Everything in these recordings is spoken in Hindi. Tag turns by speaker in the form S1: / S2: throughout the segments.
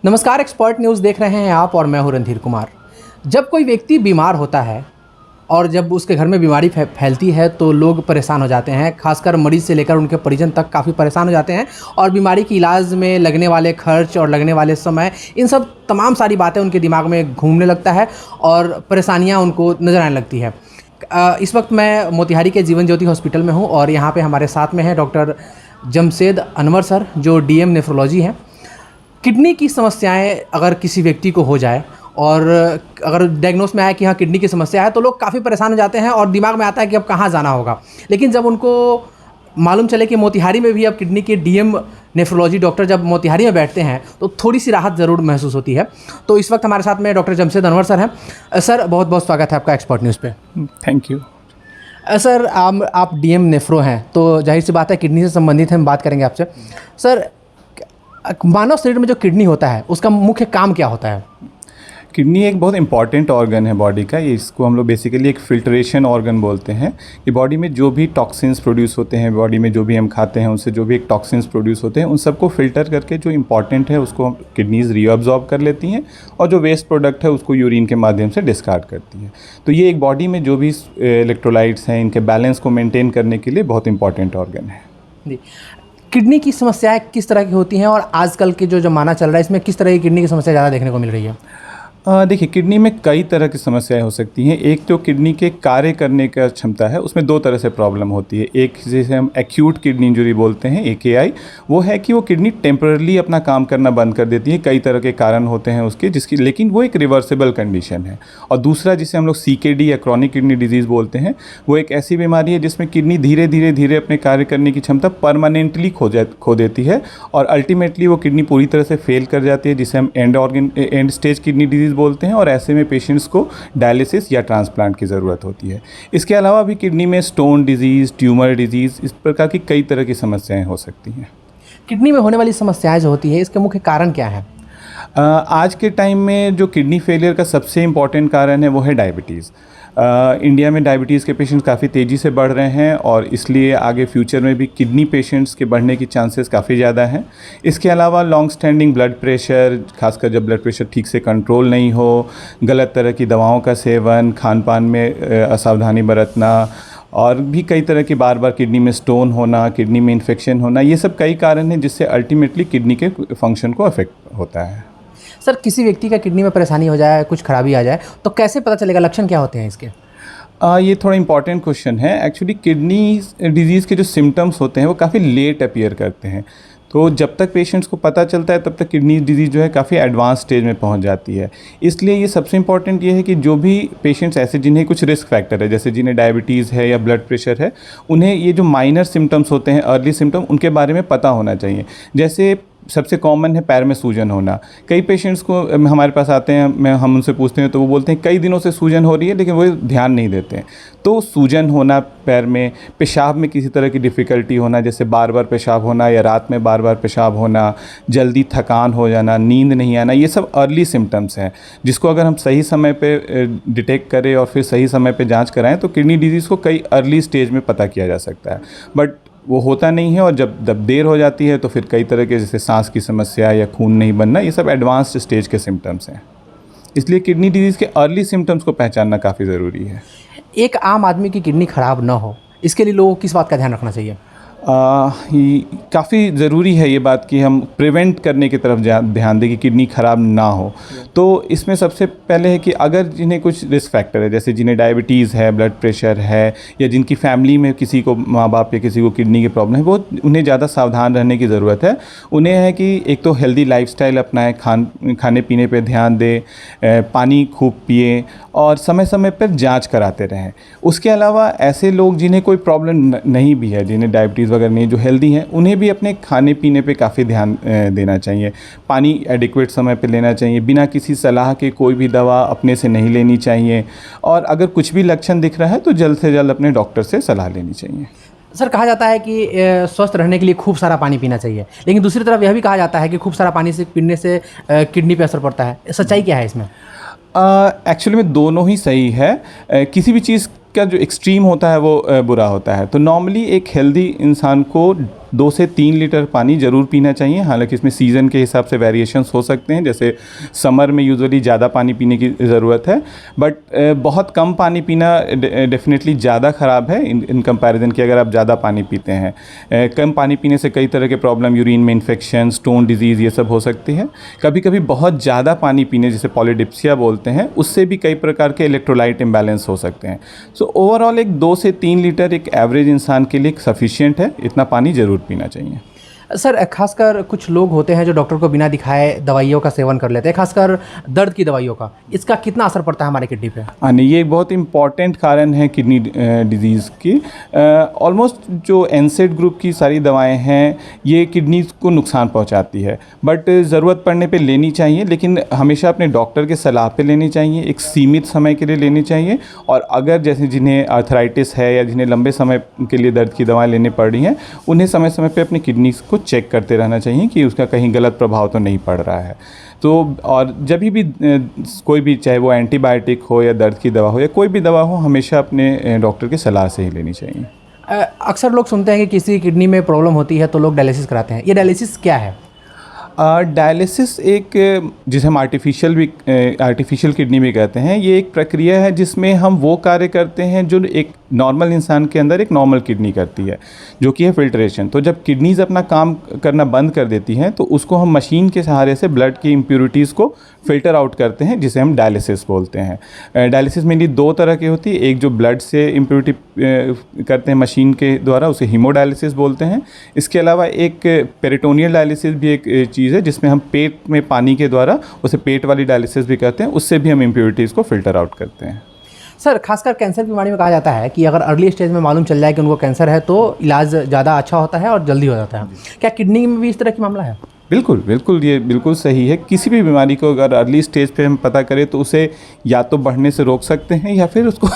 S1: नमस्कार, एक्सपर्ट न्यूज़ देख रहे हैं आप और मैं हूं रणधीर कुमार। जब कोई व्यक्ति बीमार होता है और जब उसके घर में बीमारी फैलती है तो लोग परेशान हो जाते हैं, खासकर मरीज़ से लेकर उनके परिजन तक काफ़ी परेशान हो जाते हैं और बीमारी के इलाज में लगने वाले खर्च और लगने वाले समय, इन सब तमाम सारी बातें उनके दिमाग में घूमने लगता है और परेशानियाँ उनको नज़र आने लगती है। इस वक्त मैं मोतिहारी के जीवन ज्योति हॉस्पिटल में हूँ और यहाँ पे हमारे साथ में है डॉक्टर जमशेद अनवर सर, जो डीएम नेफ्रोलॉजी हैं। किडनी की समस्याएं अगर किसी व्यक्ति को हो जाए और अगर डायग्नोस में आए कि हाँ किडनी की समस्या है, तो लोग काफ़ी परेशान हो जाते हैं और दिमाग में आता है कि अब कहाँ जाना होगा। लेकिन जब उनको मालूम चले कि मोतिहारी में भी अब किडनी के डीएम नेफ्रोलॉजी डॉक्टर जब मोतिहारी में बैठते हैं तो थोड़ी सी राहत ज़रूर महसूस होती है। तो इस वक्त हमारे साथ में डॉक्टर जमशेद अनवर सर हैं। सर, बहुत बहुत स्वागत है आपका एक्सपर्ट न्यूज़ पे।
S2: Thank you.
S1: सर, आप डीएम नेफ्रो हैं तो जाहिर सी बात है किडनी से संबंधित हम बात करेंगे आपसे। सर, मानव शरीर में जो किडनी होता है उसका मुख्य काम क्या होता है?
S2: किडनी एक बहुत इंपॉर्टेंट ऑर्गन है बॉडी का। इसको हम लोग बेसिकली एक फिल्ट्रेशन ऑर्गन बोलते हैं कि बॉडी में जो भी टॉक्सिन्स प्रोड्यूस होते हैं, बॉडी में जो भी हम खाते हैं उनसे जो भी एक टॉक्सिन्स प्रोड्यूस होते हैं, उन सबको फिल्टर करके जो इंपॉर्टेंट है उसको किडनीज रीअब्जॉर्ब कर लेती हैं और जो वेस्ट प्रोडक्ट है उसको यूरिन के माध्यम से डिस्कार्ड करती है। तो ये एक बॉडी में जो भी इलेक्ट्रोलाइट्स हैं, इनके बैलेंस को मेनटेन करने के लिए बहुत इंपॉर्टेंट ऑर्गन है।
S1: जी, किडनी की समस्याएं किस तरह की होती हैं और आजकल के जो ज़माना चल रहा है इसमें किस तरह की किडनी की समस्या ज़्यादा देखने को मिल रही है?
S2: देखिए, किडनी में कई तरह की समस्याएं हो सकती हैं। एक तो किडनी के कार्य करने का क्षमता है, उसमें दो तरह से प्रॉब्लम होती है। एक जिसे हम एक्यूट किडनी इंजरी बोलते हैं, AKI, वो है कि वो किडनी टेम्पररी अपना काम करना बंद कर देती है। कई तरह के कारण होते हैं उसके, लेकिन वो एक रिवर्सिबल कंडीशन है। और दूसरा जिसे हम लोग CKD या क्रॉनिक किडनी डिजीज़ बोलते हैं, वो एक ऐसी बीमारी है जिसमें किडनी धीरे धीरे अपने कार्य करने की क्षमता परमानेंटली खो देती है और अल्टीमेटली वो किडनी पूरी तरह से फेल कर जाती है, जिसे हम एंड स्टेज किडनी डिजीज़ बोलते हैं। और ऐसे में पेशेंट्स को डायलिसिस या ट्रांसप्लांट की ज़रूरत होती है। इसके अलावा भी किडनी में स्टोन डिजीज़, ट्यूमर डिजीज़, इस प्रकार की कई तरह की समस्याएं हो सकती हैं।
S1: किडनी में होने वाली समस्याएं जो होती है, इसके मुख्य कारण क्या है?
S2: आज के टाइम में जो किडनी फेलियर का सबसे इम्पॉर्टेंट कारण है वो है डायबिटीज़। इंडिया में डायबिटीज़ के पेशेंट्स काफ़ी तेज़ी से बढ़ रहे हैं और इसलिए आगे फ्यूचर में भी किडनी पेशेंट्स के बढ़ने की चांसेस काफ़ी ज़्यादा हैं। इसके अलावा लॉन्ग स्टैंडिंग ब्लड प्रेशर, खासकर जब ब्लड प्रेशर ठीक से कंट्रोल नहीं हो, गलत तरह की दवाओं का सेवन, खान पान में असावधानी बरतना और भी कई तरह की बार बार किडनी में स्टोन होना, किडनी में इन्फेक्शन होना, ये सब कई कारण हैं जिससे अल्टीमेटली किडनी के फंक्शन को अफेक्ट होता है।
S1: सर, किसी व्यक्ति का किडनी में परेशानी हो जाए, कुछ खराबी आ जाए, तो कैसे पता चलेगा, लक्षण क्या होते हैं इसके?
S2: ये थोड़ा इंपॉर्टेंट क्वेश्चन है। एक्चुअली किडनी डिजीज़ के जो सिम्टम्स होते हैं वो काफ़ी लेट अपीयर करते हैं। तो जब तक पेशेंट्स को पता चलता है तब तक किडनी डिजीज़ जो है काफ़ी एडवांस स्टेज में पहुंच जाती है। इसलिए ये सबसे इंपॉर्टेंट ये है कि जो भी पेशेंट्स ऐसे जिन्हें कुछ रिस्क फैक्टर है, जैसे जिन्हें डायबिटीज़ है या ब्लड प्रेशर है, उन्हें ये जो माइनर सिम्टम्स होते हैं, अर्ली सिम्टम, उनके बारे में पता होना चाहिए। जैसे सबसे कॉमन है पैर में सूजन होना। कई पेशेंट्स को हमारे पास आते हैं, हम उनसे पूछते हैं तो वो बोलते हैं कई दिनों से सूजन हो रही है, लेकिन वो ध्यान नहीं देते हैं। तो सूजन होना पैर में, पेशाब में किसी तरह की डिफ़िकल्टी होना, जैसे बार बार पेशाब होना या रात में बार बार पेशाब होना, जल्दी थकान हो जाना, नींद नहीं आना, ये सब अर्ली सिम्टम्स हैं जिसको अगर हम सही समय पे डिटेक्ट करें और फिर सही समय पे जांच कराएं तो किडनी डिजीज़ को कई अर्ली स्टेज में पता किया जा सकता है। बट वो होता नहीं है और जब देर हो जाती है तो फिर कई तरह के, जैसे सांस की समस्या या खून नहीं बनना, ये सब एडवांस्ड स्टेज के सिम्टम्स हैं। इसलिए किडनी डिजीज़ के अर्ली सिम्टम्स को पहचानना काफ़ी ज़रूरी है।
S1: एक आम आदमी की किडनी खराब ना हो, इसके लिए लोगों को किस बात का ध्यान रखना चाहिए?
S2: काफ़ी ज़रूरी है ये बात कि हम प्रिवेंट करने की तरफ ध्यान दें कि किडनी ख़राब ना हो। तो इसमें सबसे पहले है कि अगर जिन्हें कुछ रिस्क फैक्टर है, जैसे जिन्हें डायबिटीज़ है, ब्लड प्रेशर है या जिनकी फैमिली में किसी को, माँ बाप या किसी को किडनी की प्रॉब्लम है, वो उन्हें ज़्यादा सावधान रहने की ज़रूरत है। उन्हें है कि एक तो हेल्दी लाइफस्टाइल अपनाएं, खाने पीने पर ध्यान दें, पानी खूब पिए और समय समय पर जाँच कराते रहें। उसके अलावा ऐसे लोग जिन्हें कोई प्रॉब्लम नहीं भी है, जिन्हें डायबिटीज़ वगैरह नहीं, जो हेल्दी हैं, उन्हें भी अपने खाने पीने पे काफ़ी ध्यान देना चाहिए। पानी एडिक्वेट समय पे लेना चाहिए, बिना किसी सलाह के कोई भी दवा अपने से नहीं लेनी चाहिए और अगर कुछ भी लक्षण दिख रहा है तो जल्द से जल्द अपने डॉक्टर से सलाह लेनी चाहिए।
S1: सर, कहा जाता है कि स्वस्थ रहने के लिए खूब सारा पानी पीना चाहिए, लेकिन दूसरी तरफ यह भी कहा जाता है कि खूब सारा पानी से पीने से किडनी पे असर पड़ता है। सच्चाई क्या है इसमें?
S2: एक्चुअली में दोनों ही सही है। किसी भी चीज़ का जो एक्सट्रीम होता है वो बुरा होता है। तो नॉर्मली एक हेल्दी इंसान को 2 से 3 लीटर पानी ज़रूर पीना चाहिए। हालांकि इसमें सीज़न के हिसाब से वेरिएशंस हो सकते हैं, जैसे समर में यूजुअली ज़्यादा पानी पीने की ज़रूरत है, बट बहुत कम पानी पीना डेफिनेटली ज़्यादा ख़राब है इन कंपैरिजन कि अगर आप ज़्यादा पानी पीते हैं। कम पानी पीने से कई तरह के प्रॉब्लम, यूरिन में इन्फेक्शन, स्टोन डिजीज़, ये सब हो सकती है। कभी कभी बहुत ज़्यादा पानी पीने, जिसे पॉलीडिप्सिया बोलते हैं, उससे भी कई प्रकार के इलेक्ट्रोलाइट इम्बैलेंस हो सकते हैं। सो ओवरऑल एक 2 से 3 लीटर एक एवरेज इंसान के लिए सफिशिएंट है, इतना पानी ज़रूर पीना चाहिए।
S1: सर, खासकर कुछ लोग होते हैं जो डॉक्टर को बिना दिखाए दवाइयों का सेवन कर लेते हैं, खासकर दर्द की दवाइयों का, इसका कितना असर पड़ता है हमारे किडनी पे?
S2: हाँ नहीं, ये एक बहुत इंपॉर्टेंट कारण है किडनी डिजीज़ की। ऑलमोस्ट जो एनसेड ग्रुप की सारी दवाएं हैं ये किडनी को नुकसान पहुंचाती है, बट ज़रूरत पड़ने पे लेनी चाहिए, लेकिन हमेशा अपने डॉक्टर के सलाह पे लेनी चाहिए, एक सीमित समय के लिए लेनी चाहिए। और अगर जैसे जिन्हें आर्थराइटिस है या जिन्हें लंबे समय के लिए दर्द की दवाएँ लेनी पड़ रही हैं, उन्हें समय समय पर अपनी किडनी को चेक करते रहना चाहिए कि उसका कहीं गलत प्रभाव तो नहीं पड़ रहा है। तो और जब भी कोई भी, चाहे वो एंटीबायोटिक हो या दर्द की दवा हो या कोई भी दवा हो, हमेशा अपने डॉक्टर की सलाह से ही लेनी चाहिए।
S1: अक्सर लोग सुनते हैं कि किसी किडनी में प्रॉब्लम होती है तो लोग डायलिसिस कराते हैं। ये डायलिसिस क्या है?
S2: डायलिसिस एक, जिसे हम आर्टिफिशियल किडनी भी कहते हैं, ये एक प्रक्रिया है जिसमें हम वो कार्य करते हैं जो एक नॉर्मल इंसान के अंदर एक नॉर्मल किडनी करती है, जो कि है फिल्ट्रेशन। तो जब किडनीज़ अपना काम करना बंद कर देती हैं तो उसको हम मशीन के सहारे से ब्लड की इम्प्योरिटीज़ को फ़िल्टर आउट करते हैं, जिसे हम डायलिसिस बोलते हैं। डायलिसिस मेनली 2 तरह की होती है। एक जो ब्लड से इम्प्योरिटी करते हैं मशीन के द्वारा, उसे हीमोडायलिसिस बोलते हैं। इसके अलावा एक पेरिटोनियल डायलिसिस भी एक चीज़ है जिसमें हम पेट में पानी के द्वारा, उसे पेट वाली डायलिसिस भी कहते हैं, उससे भी हम इम्प्योरिटीज़ को फ़िल्टर आउट करते हैं।
S1: सर, खासकर कैंसर बीमारी में कहा जाता है कि अगर अर्ली स्टेज में मालूम चल जाए कि उनको कैंसर है तो इलाज ज़्यादा अच्छा होता है और जल्दी हो जाता है। क्या किडनी में भी इस तरह की मामला है?
S2: बिल्कुल बिल्कुल, ये बिल्कुल सही है। किसी भी बीमारी को अगर अर्ली स्टेज पे हम पता करें तो उसे या तो बढ़ने से रोक सकते हैं या फिर उसको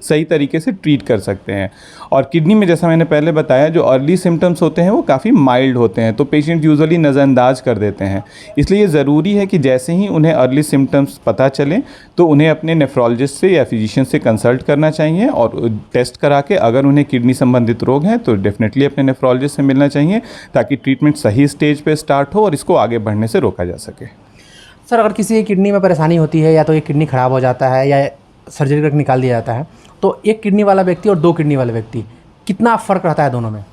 S2: सही तरीके से ट्रीट कर सकते हैं। और किडनी में, जैसा मैंने पहले बताया, जो अर्ली सिम्टम्स होते हैं वो काफ़ी माइल्ड होते हैं, तो पेशेंट यूजुअली नज़रअंदाज कर देते हैं। इसलिए ज़रूरी है कि जैसे ही उन्हें अर्ली सिम्टम्स पता चलें तो उन्हें अपने नेफ्रोलॉजिस्ट से या फिजिशियन से कंसल्ट करना चाहिए, और टेस्ट करा के अगर उन्हें किडनी संबंधित रोग हैं तो डेफिनेटली अपने नेफ्रोलॉजिस्ट से मिलना चाहिए, ताकि ट्रीटमेंट सही स्टेज पे स्टार्ट हो और इसको आगे बढ़ने से रोका जा सके।
S1: सर, अगर किसी की किडनी में परेशानी होती है या तो एक किडनी ख़राब हो जाता है या सर्जरी करके निकाल दिया जाता है, तो एक किडनी वाला व्यक्ति और 2 किडनी वाले व्यक्ति, कितना फ़र्क रहता है दोनों में?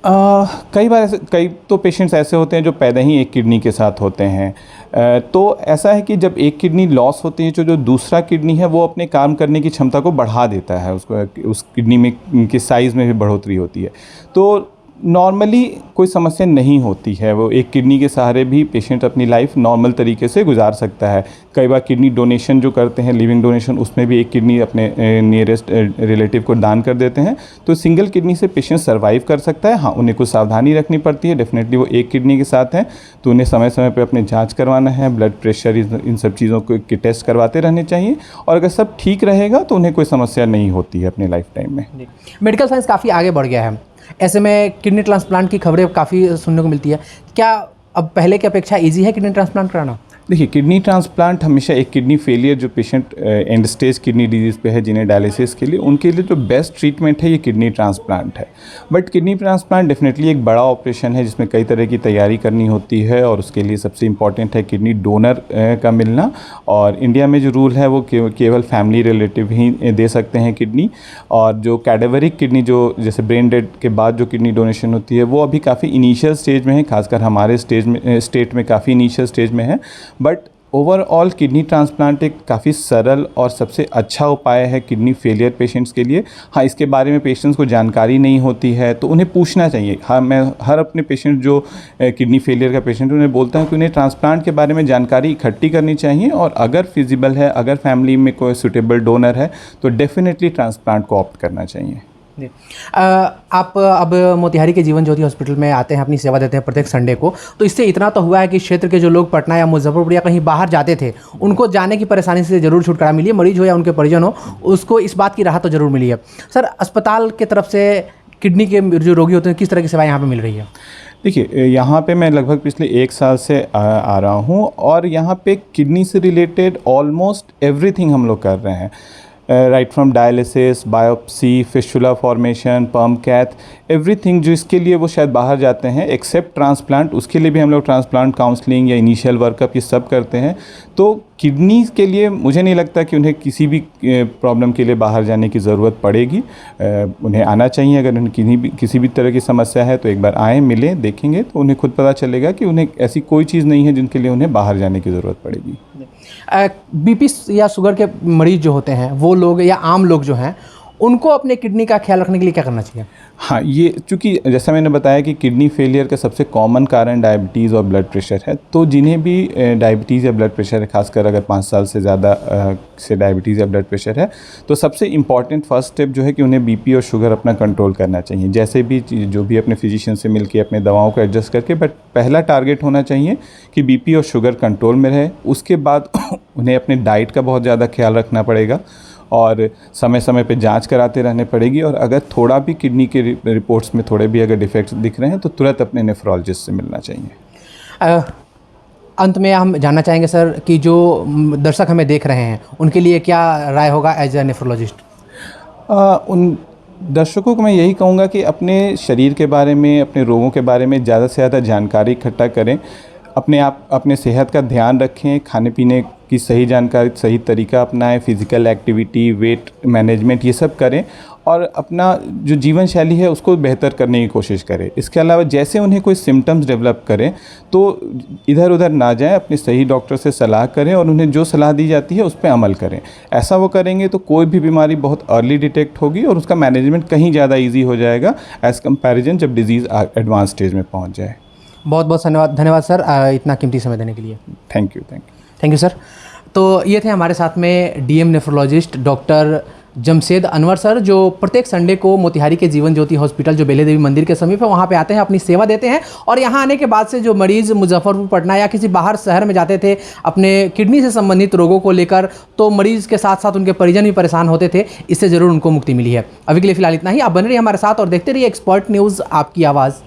S2: कई तो पेशेंट्स ऐसे होते हैं जो पैदा ही एक किडनी के साथ होते हैं। तो ऐसा है कि जब एक किडनी लॉस होती है, जो दूसरा किडनी है वो अपने काम करने की क्षमता को बढ़ा देता है, उसको उस किडनी में की साइज़ में भी बढ़ोतरी होती है। तो नॉर्मली कोई समस्या नहीं होती है, वो एक किडनी के सहारे भी पेशेंट अपनी लाइफ नॉर्मल तरीके से गुजार सकता है। कई बार किडनी डोनेशन जो करते हैं, लिविंग डोनेशन, उसमें भी एक किडनी अपने नियरेस्ट रिलेटिव को दान कर देते हैं, तो सिंगल किडनी से पेशेंट सर्वाइव कर सकता है। हाँ, उन्हें कुछ सावधानी रखनी पड़ती है। डेफिनेटली वो एक किडनी के साथ हैं तो उन्हें समय समय पर अपने जाँच करवाना है, ब्लड प्रेशर, इन सब चीज़ों के टेस्ट करवाते रहने चाहिए, और अगर सब ठीक रहेगा तो उन्हें कोई समस्या नहीं होती है अपने लाइफ टाइम में।
S1: मेडिकल साइंस काफ़ी आगे बढ़ गया है, ऐसे में किडनी ट्रांसप्लांट की खबरें काफ़ी सुनने को मिलती है। क्या अब पहले की अपेक्षा ईजी है किडनी ट्रांसप्लांट कराना?
S2: देखिए, किडनी ट्रांसप्लांट हमेशा एक किडनी फेलियर जो patient and stage kidney disease पे है, जिन्हें डायलिसिस के लिए, उनके लिए जो बेस्ट ट्रीटमेंट है ये किडनी ट्रांसप्लांट है। बट किडनी ट्रांसप्लांट डेफिनेटली एक बड़ा ऑपरेशन है जिसमें कई तरह की तैयारी करनी होती है, और उसके लिए सबसे इम्पॉर्टेंट है किडनी डोनर का मिलना। और इंडिया में जो रूल है वो केवल फैमिली रिलेटिव ही दे सकते हैं किडनी। और जो कैडेवरिक किडनी, जो जैसे ब्रेन डेड के बाद जो किडनी डोनेशन होती है, वो अभी काफ़ी इनिशियल स्टेज में है, खासकर हमारे स्टेट में काफ़ी इनिशियल स्टेज में है। बट ओवरऑल किडनी ट्रांसप्लांट एक काफ़ी सरल और सबसे अच्छा उपाय है किडनी फेलियर पेशेंट्स के लिए। हाँ, इसके बारे में पेशेंट्स को जानकारी नहीं होती है तो उन्हें पूछना चाहिए। हाँ, मैं हर अपने पेशेंट जो किडनी फेलियर का पेशेंट उन्हें बोलता हूँ कि उन्हें ट्रांसप्लांट के बारे में जानकारी इकट्ठी करनी चाहिए, और अगर फिजिबल है, अगर फैमिली में कोई सूटेबल डोनर है तो डेफिनेटली ट्रांसप्लांट को ऑप्ट करना चाहिए।
S1: जी। आप अब मोतिहारी के जीवन ज्योति हॉस्पिटल में आते हैं, अपनी सेवा देते हैं प्रत्येक संडे को, तो इससे इतना तो हुआ है कि क्षेत्र के जो लोग पटना या मुजफ्फरपुर या कहीं बाहर जाते थे, उनको जाने की परेशानी से ज़रूर छुटकारा मिली है। मरीज हो या उनके परिजन हो, उसको इस बात की राहत तो ज़रूर मिली है। सर, अस्पताल की तरफ से किडनी के जो रोगी होते हैं, किस तरह की सेवाएँ यहाँ पर मिल रही है?
S2: देखिए, यहाँ पे मैं लगभग पिछले 1 साल से आ रहा हूँ, और यहाँ पे किडनी से रिलेटेड ऑलमोस्ट एवरीथिंग हम लोग कर रहे हैं। Right from dialysis, biopsy, fistula formation, pump cath, everything जो इसके लिए वो शायद बाहर जाते हैं एक्सेप्ट ट्रांसप्लांट, उसके लिए भी हम लोग ट्रांसप्लांट काउंसलिंग या इनिशियल वर्कअप ये सब करते हैं। तो किडनी के लिए मुझे नहीं लगता कि उन्हें किसी भी प्रॉब्लम के लिए बाहर जाने की ज़रूरत पड़ेगी। उन्हें आना चाहिए, अगर उन्हें किसी भी तरह की समस्या है तो एक बार आएँ, मिलें, देखेंगे तो उन्हें खुद पता चलेगा कि उन्हें ऐसी कोई चीज़ नहीं है जिनके लिए उन्हें बाहर जाने की ज़रूरत पड़ेगी।
S1: बीपी या शुगर के मरीज जो होते हैं वो लोग या आम लोग जो हैं उनको अपने किडनी का ख्याल रखने के लिए क्या करना चाहिए?
S2: हाँ, ये चूँकि जैसा मैंने बताया कि किडनी फेलियर का सबसे कॉमन कारण डायबिटीज़ और ब्लड प्रेशर है, तो जिन्हें भी डायबिटीज़ या ब्लड प्रेशर है, खासकर अगर 5 साल से ज़्यादा से डायबिटीज़ या ब्लड प्रेशर है, तो सबसे इम्पॉर्टेंट फर्स्ट स्टेप जो है कि उन्हें बीपी और शुगर अपना कंट्रोल करना चाहिए। जैसे भी जो भी अपने फिजिशियन से मिलके अपने दवाओं को एडजस्ट करके, बट पहला टारगेट होना चाहिए कि बीपी और शुगर कंट्रोल में रहे। उसके बाद उन्हें अपने डाइट का बहुत ज़्यादा ख्याल रखना पड़ेगा और समय समय पे जांच कराते रहने पड़ेगी, और अगर थोड़ा भी किडनी के रिपोर्ट्स में थोड़े भी अगर डिफेक्ट्स दिख रहे हैं तो तुरंत अपने नेफ्रोलॉजिस्ट से मिलना चाहिए।
S1: अंत में हम जानना चाहेंगे सर कि जो दर्शक हमें देख रहे हैं उनके लिए क्या राय होगा एज ए नेफ्रोलॉजिस्ट?
S2: उन दर्शकों को मैं यही कहूँगा कि अपने शरीर के बारे में, अपने रोगों के बारे में ज़्यादा से ज़्यादा जानकारी इकट्ठा करें, अपने सेहत का ध्यान रखें, खाने पीने की सही जानकारी, सही तरीका अपनाएं, फिज़िकल एक्टिविटी, वेट मैनेजमेंट ये सब करें, और अपना जो जीवन शैली है उसको बेहतर करने की कोशिश करें। इसके अलावा जैसे उन्हें कोई सिम्टम्स डेवलप करें तो इधर उधर ना जाएं, अपने सही डॉक्टर से सलाह करें और उन्हें जो सलाह दी जाती है उस पर अमल करें। ऐसा वो करेंगे तो कोई भी बीमारी बहुत अर्ली डिटेक्ट होगी और उसका मैनेजमेंट कहीं ज़्यादा ईजी हो जाएगा एज़ कम्पैरिजन जब डिजीज़ एडवांस स्टेज में पहुँच जाए।
S1: बहुत बहुत धन्यवाद सर इतना कीमती समय देने के लिए। Thank you sir. तो ये थे हमारे साथ में DM nephrologist doctor Jamshed Anwar sir, जो प्रत्येक संडे को मोतिहारी के जीवन ज्योति हॉस्पिटल जो बेले देवी मंदिर के समीप है वहाँ पे आते हैं, अपनी सेवा देते हैं। और यहाँ आने के बाद से जो मरीज़ मुजफ्फरपुर, पटना या किसी बाहर शहर में जाते थे अपने किडनी से संबंधित रोगों को लेकर, तो मरीज़ के साथ साथ उनके परिजन भी परेशान होते थे। इससे ज़रूर उनको मुक्ति मिली है। अभी के लिए फ़िलहाल इतना ही। आप बने रहिए हमारे साथ और देखते रहिए एक्सपर्ट न्यूज़, आपकी आवाज़।